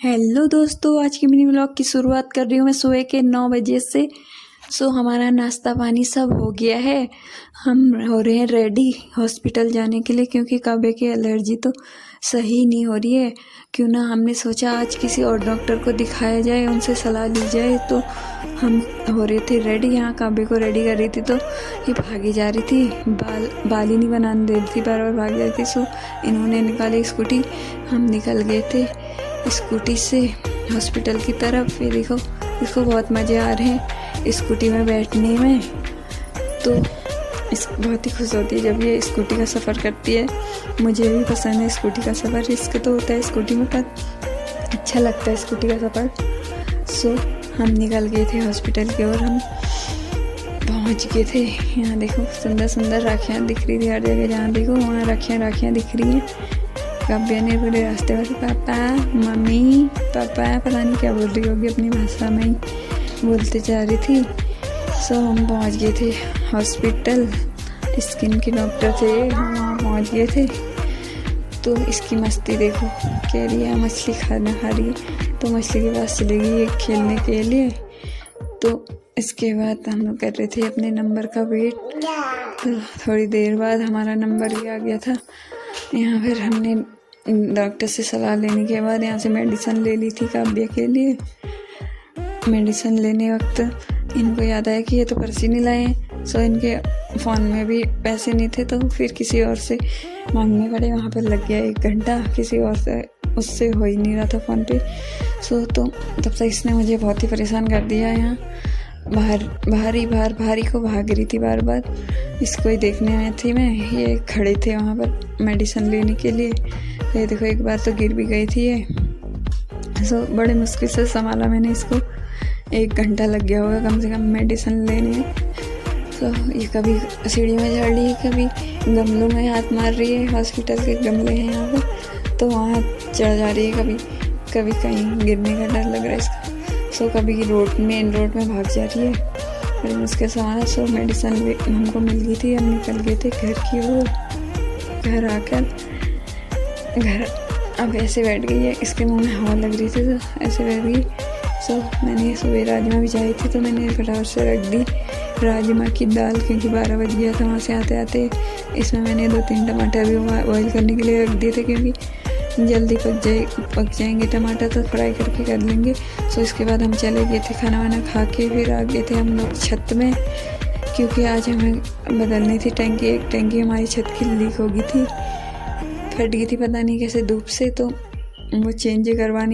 Hello दोस्तों, आज की मिनी व्लॉग की शुरुआत कर रही हूँ मैं सुबह के 9 बजे से। हमारा नाश्ता पानी सब हो गया है। हम हो रहे हैं रेडी हॉस्पिटल जाने के लिए, क्योंकि काबे की एलर्जी तो सही नहीं हो रही है। क्यों ना हमने सोचा आज किसी और डॉक्टर को दिखाया जाए, उनसे सलाह ली जाए। तो हम हो रहे थे रेडी। यहाँ काबे को रेडी कर रही थी तो ये भागी जा रही थी, बाल ही नहीं बनाने दे रही थी, बार बार भाग जा रही थी। इन्होंने निकाली स्कूटी, हम निकल गए थे स्कूटी से हॉस्पिटल की तरफ। ये देखो, इसको बहुत मज़े आ रहे हैं स्कूटी में बैठने में। तो बहुत ही खुश होती है जब ये स्कूटी का सफ़र करती है। मुझे भी पसंद है स्कूटी का सफ़र, रिस्क तो होता है स्कूटी में पर अच्छा लगता है स्कूटी का सफ़र। हम निकल गए थे हॉस्पिटल की ओर। हम पहुंच गए थे। यहाँ देखो सुंदर सुंदर राखियाँ दिख रही थी हर जगह, जहाँ देखो वहाँ राखियाँ दिख रही हैं। काव्या ने पूरे रास्ते भर पापा मम्मी पापा पता नहीं क्या बोल रही होगी, अपनी भाषा में ही बोलते जा रही थी। हम पहुंच गए थे हॉस्पिटल। स्किन के डॉक्टर थे, हम वहाँ पहुँच गए थे। तो इसकी मस्ती देखो, कह रही है मछली खाना खा रही है, तो मछली के पास चली गई खेलने के लिए। तो इसके बाद हम लोग कर रहे थे अपने नंबर का वेट। तो थोड़ी देर बाद हमारा नंबर ही आ गया था। यहाँ फिर हमने डॉक्टर से सलाह लेने के बाद यहाँ से मेडिसिन ले ली थी काव्या के लिए। मेडिसिन लेने वक्त इनको याद आया कि ये तो पर्ची नहीं लाए। इनके फ़ोन में भी पैसे नहीं थे, तो फिर किसी और से मांगने पड़े। वहाँ पर लग गया 1 घंटा, किसी और से उससे हो ही नहीं रहा था फ़ोन पे। तो तब तक इसने मुझे बहुत ही परेशान कर दिया। यहाँ भारी को भाग रही थी बार बार, इसको ही देखने में थी मैं। ये खड़े थे वहाँ पर मेडिसिन लेने के लिए। ये देखो एक बार तो गिर भी गई थी ये। बड़े मुश्किल से संभाला मैंने इसको। 1 घंटा लग गया होगा कम से कम मेडिसिन लेने में। ये कभी सीढ़ी में चढ़ रही है, कभी गमलों में हाथ मार रही है। हॉस्पिटल के गमले हैं यहाँ पर, तो वहाँ चढ़ जा रही है। कभी कहीं गिरने का डर लग रहा है इसका। कभी मेन रोड में भाग जा रही है। फिर उसके साथ मेडिसिन हमको मिल गई थी। हम निकल गए थे घर की ओर। घर आकर अब ऐसे बैठ गई है, इसके मुंह में हवा लग रही थी तो ऐसे बैठ गई। मैंने सुबह राजमा भिजाई थी, तो मैंने फटाफट से रख दी राजमा की दाल, क्योंकि 12 बज गया था वहाँ से आते आते। इसमें मैंने 2-3 टमाटर भी बॉयल करने के लिए रख दिए थे, क्योंकि जल्दी पक जाएंगे टमाटर, तो फ्राई करके कर लेंगे। इसके बाद हम चले गए थे खाना वाना खा के। फिर आ गए थे हम लोग छत में, क्योंकि आज हमें बदलनी थी टैंकी। एक टैंकी हमारी छत की लीक हो गई थी, फट गई थी पता नहीं कैसे धूप से, तो वो चेंज करवानी